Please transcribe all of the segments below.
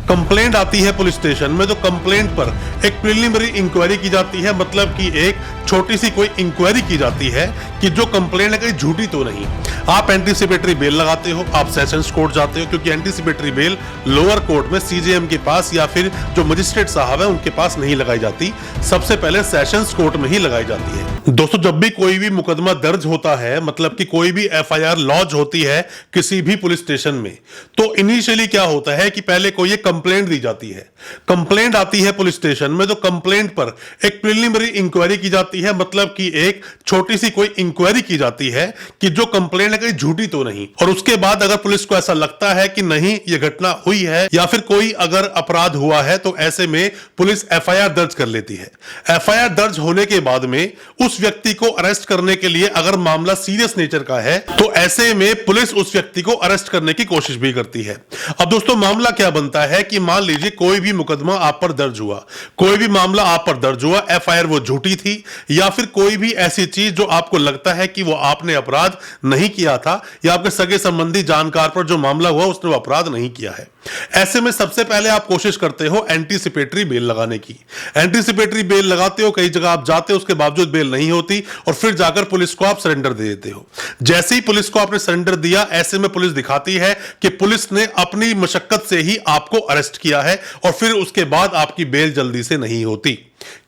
Complaint आती है police station में तो कंप्लेंट पर एक प्रिलिमिनरी इंक्वायरी की जाती है, मतलब कि एक छोटी सी कोई इंक्वायरी की जाती है कि जो कंप्लेंट है कहीं झूठी तो नहीं। आप एंटीसिपेटरी बेल लगाते हो, आप सेशंस कोर्ट जाते हो, क्योंकि एंटीसिपेटरी बेल लोअर कोर्ट में सीजेएम के पास या फिर जो मजिस्ट्रेट साहब है उनके पास नहीं लगाई जाती, सबसे पहले सेशंस कोर्ट में ही लगाई जाती है। दोस्तों, जब भी कोई भी मुकदमा दर्ज होता है, मतलब कि कोई भी एफआईआर लॉन्च होती है किसी भी पुलिस स्टेशन में, तो इनिशियली क्या होता है कि पहले कोई एक कंप्लेंट दी जाती है। कंप्लेंट आती है पुलिस स्टेशन में तो कंप्लेंट पर एक प्रिलिमिनरी इंक्वायरी की जाती है, मतलब कि एक छोटी सी कोई इंक्वायरी की जाती है कि जो कंप्लेंट है कहीं झूठी तो नहीं। और उसके बाद अगर पुलिस को ऐसा लगता है कि नहीं ये घटना हुई है या फिर कोई अगर अपराध हुआ है, तो ऐसे में पुलिस एफआईआर दर्ज कर लेती है। एफआईआर दर्ज होने के बाद में उस व्यक्ति को अरेस्ट करने के लिए अगर मामला सीरियस नेचर का है तो ऐसे में पुलिस उस व्यक्ति को अरेस्ट करने की कोशिश भी करती है। अब दोस्तों, मामला क्या बनता है कि मान लीजिए कोई भी मुकदमा आप पर दर्ज हुआ, कोई भी मामला आप पर दर्ज हुआ, एफआईआर वो झूठी थी या फिर कोई भी ऐसी चीज जो आपको लगता है कि वो आपने अपराध नहीं किया था या आपके सगे संबंधी जानकार पर जो मामला हुआ उसने वो अपराध नहीं किया है। ऐसे में सबसे पहले आप कोशिश करते हो एंटीसिपेटरी बेल लगाने की। एंटीसिपेटरी बेल लगाते हो, कई जगह आप जाते हो, उसके बावजूद बेल नहीं होती और फिर जाकर पुलिस को आप सरेंडर दे देते हो। जैसे ही पुलिस को आपने सरेंडर दिया, ऐसे में पुलिस दिखाती है कि पुलिस ने अपनी मशक्कत से ही आपको अरेस्ट किया है और फिर उसके बाद आपकी बेल जल्दी से नहीं होती।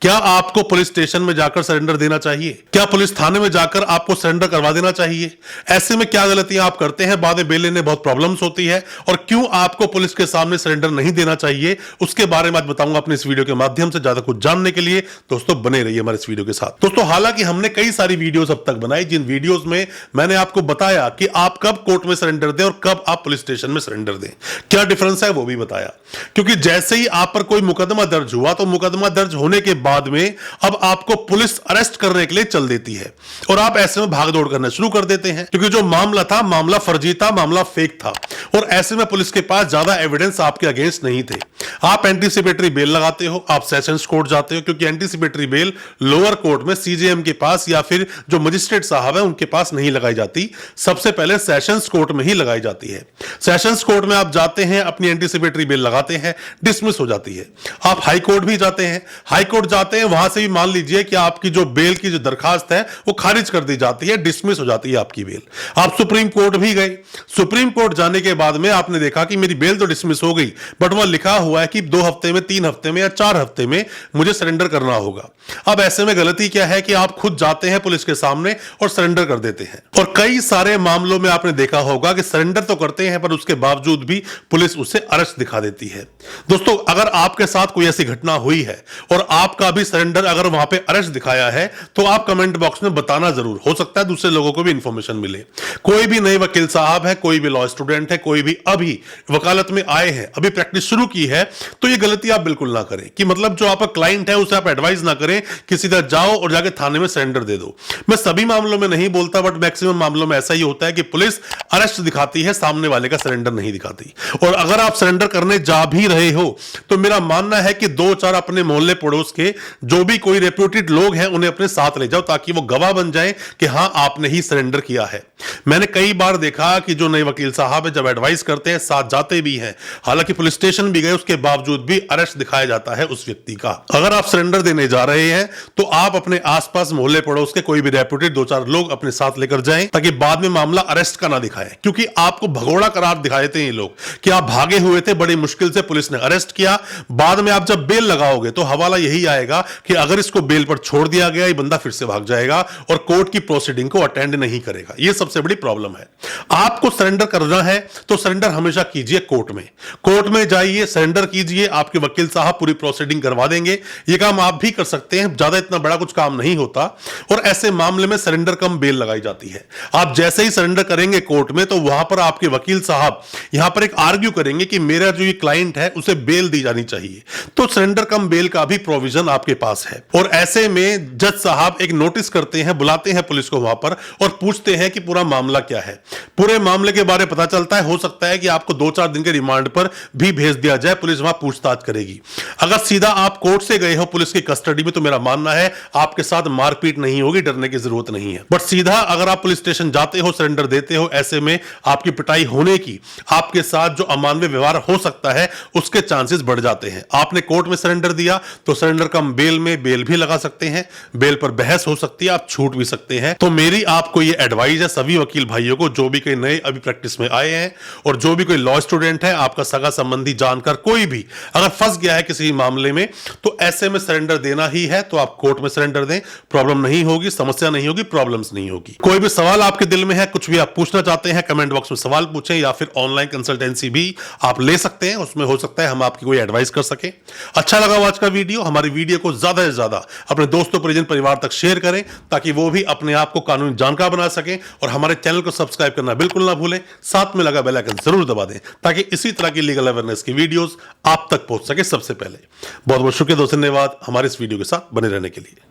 क्या आपको पुलिस स्टेशन में जाकर सरेंडर देना चाहिए? क्या पुलिस थाने में जाकर आपको सरेंडर करवा देना चाहिए? ऐसे में क्या गलतियां आप करते हैं, बाद में बेल लेने बहुत प्रॉब्लम्स होती है, और क्यों आपको पुलिस के सामने सरेंडर नहीं देना चाहिए उसके बारे में आज बताऊंगा अपने इस वीडियो के माध्यम से। ज्यादा कुछ जानने के लिए दोस्तों बने रहिए हमारे इस वीडियो के साथ। दोस्तों, हालांकि हमने कई सारी वीडियोस अब तक बनाई जिन वीडियोस में मैंने आपको बताया कि आप कब कोर्ट में सरेंडर दें और कब आप पुलिस स्टेशन में सरेंडर दें, क्या डिफरेंस है वो भी बताया। क्योंकि जैसे ही आप पर कोई मुकदमा दर्ज हुआ तो मुकदमा दर्ज होने के बाद में अब आपको पुलिस अरेस्ट करने के लिए चल देती है और आप ऐसे में भागदौड़ करना शुरू कर देते हैं, क्योंकि जो मामला था मामला फर्जी था, मामला फेक था और ऐसे में पुलिस के पास ज्यादा एविडेंस आपके अगेंस्ट नहीं थे। आप एंटीसिपेटरी बेल लगाते हो, आप सेशंस कोर्ट जाते हो, क्योंकि एंटीसिपेटरी बेल लोअर कोर्ट में सीजेएम के पास या फिर जो मजिस्ट्रेट साहब है उनके पास नहीं लगाई जाती, सबसे पहले सेशंस कोर्ट में ही लगाई जाती है। सेशंस कोर्ट में आप जाते हैं, अपनी एंटीसिपेटरी बेल लगाते हैं, डिसमिस हो जाती है। आप हाई कोर्ट भी जाते हैं, हाई कोर्ट जाते हैं, वहां से भी मान लीजिए कि आपकी जो बेल की जो दरखास्त है वो खारिज कर दी जाती है, डिसमिस हो जाती है आपकी बेल। आप सुप्रीम कोर्ट भी गए, सुप्रीम कोर्ट जाने के बाद में आपने देखा कि मेरी बेल तो डिसमिस हो गई, बट वहां लिखा हुआ है कि 2 हफ्ते में, 3 हफ्ते में या 4 हफ्ते में मुझे सरेंडर करना होगा। अब ऐसे में गलती क्या है कि आप खुद जाते हैं पुलिस के सामने और सरेंडर कर देते हैं, और कई सारे मामलों में आपने देखा होगा कि सरेंडर तो करते हैं पर उसके बावजूद भी पुलिस उसे अरेस्ट दिखा देती है। दोस्तों, अगर आपके साथ कोई ऐसी घटना हुई है और आपका भी सरेंडर अगर वहां पे अरेस्ट दिखाया है तो आप कमेंट बॉक्स में बताना जरूर, हो सकता है दूसरे लोगों को भी इंफॉर्मेशन मिले। कोई भी नए वकील साहब है, कोई भी लॉ स्टूडेंट है, कोई भी अभी वकालत में आए हैं, अभी प्रैक्टिस शुरू की है, तो ये गलती आप बिल्कुल ना करें कि मतलब जो आपका क्लाइंट है उसे आप एडवाइस ना करें कि सीधा जाओ और जाके थाने में सरेंडर दे दो। मैं सभी मामलों में नहीं बोलता, बट मैक्सिमम मामलों में ऐसा ही होता है कि पुलिस अरेस्ट दिखाती है, सामने वाले का सरेंडर नहीं दिखाती। और अगर आप सरेंडर करने जा भी रहे हो तो मेरा मानना है कि 2-4 अपने मोहल्ले पड़ोस के जो भी कोई रेप्यूटेड लोग हैं उन्हें अपने साथ ले जाओ, ताकि वो गवाह बन जाएं कि हां आपने ही सरेंडर किया है। मैंने कई बार देखा कि जो नए वकील साहब है जब एडवाइस करते हैं साथ जाते भी हैं, हालांकि पुलिस स्टेशन भी गए, उसके बावजूद भी अरेस्ट दिखाया जाता है उस व्यक्ति का। अगर आप सरेंडर देने जा रहे हैं तो आप अपने आसपास मोहल्ले पड़ोस के कोई भी रेप्यूटेड 2-4 लोग अपने साथ लेकर जाएं, ताकि बाद में मामला अरेस्ट का ना दिखाएं, क्योंकि आपको भगोड़ा करार दिखा देते हैं ये लोग कि आप भागे हुए थे, बड़ी मुश्किल से पुलिस ने अरेस्ट किया। बाद में आप जब बेल लगाओगे तो हवाला यही आएगा कि अगर इसको बेल पर छोड़ दिया गया, ये बंदा फिर से भाग जाएगा और कोर्ट की प्रोसीडिंग को अटेंड नहीं करेगा। ये सबसे बड़ी प्रॉब्लम है। आपको सरेंडर करना है तो सरेंडर हमेशा कीजिए कोर्ट में। कोर्ट में जाइए, सरेंडर कीजिए, आपके वकील साहब पूरी प्रोसीडिंग करवा देंगे। ये काम आप भी कर सकते हैं, ज्यादा इतना बड़ा कुछ काम नहीं होता, और ऐसे मामले में सरेंडर कम बेल लगाई जाती है। आप जैसे ही सरेंडर करेंगे कोर्ट में तो वहां पर आपके वकील साहब यहां पर एक आर्ग्यू करेंगे कि मेरा जो ये क्लाइंट है उसे बेल दी जानी चाहिए, तो सरेंडर कम बेल का भी प्रोविजन आपके पास है। और ऐसे में जज साहब एक नोटिस करते हैं, बुलाते हैं पुलिस को वहां पर और पूछते हैं कि पूरा मामला क्या है। पूरे मामले के बारे में पता चलता है, हो सकता है कि आपको 2-4 दिन के रिमांड पर भी भेज दिया जाए, पुलिस वहां पूछताछ करेगी। अगर सीधा आप कोर्ट से गए हो पुलिस की कस्टडी में, तो मेरा मानना है आपके साथ मारपीट नहीं होगी, डरने की जरूरत नहीं है। बट सीधा अगर आप पुलिस स्टेशन जाते हो, सरेंडर देते हो, ऐसे में आपकी पिटाई होने की, आपके साथ जो अमानवीय व्यवहार हो सकता है उसके चांसेस बढ़ जाते हैं। आपने कोर्ट में सरेंडर दिया तो सरेंडर कम बेल में बेल भी लगा सकते हैं, बेल पर बहस हो सकती है, आप छूट भी सकते हैं। तो मेरी आपको ये एडवाइस है सभी वकील भाइयों को, जो भी कोई नए अभी प्रैक्टिस में आए हैं और जो भी कोई लॉ स्टूडेंट है, आपका सगा संबंधी जानकर कोई भी अगर फंस गया है किसी मामले में, तो ऐसे में सरेंडर देना ही है तो आप कोर्ट में सरेंडर दें। प्रॉब्लम नहीं होगी, समस्या नहीं होगी, प्रॉब्लम्स नहीं होगी। कोई भी सवाल आपके दिल में है, कुछ भी आप पूछना चाहते हैं, कमेंट बॉक्स में सवाल पूछें या फिर ऑनलाइन कंसल्टेंसी भी आप ले सकते हैं, उसमें हो सकता है हम आपकी कोई एडवाइस कर सके। अच्छा लगा आज का वीडियो, हमारी वीडियो को ज्यादा से ज्यादा अपने दोस्तों, परिजन, परिवार तक शेयर करें ताकि वो भी अपने आप को कानूनी जानकार बना सकें। और हमारे चैनल को सब्सक्राइब करना बिल्कुल ना भूलें, साथ में लगा बेल आइकन जरूर दबा दें ताकि इसी तरह की लीगल अवेयरनेस की वीडियोस आप तक पहुंच सके सबसे पहले। बहुत बहुत शुक्रिया दोस्तों, धन्यवाद हमारे इस वीडियो के साथ बने रहने के लिए।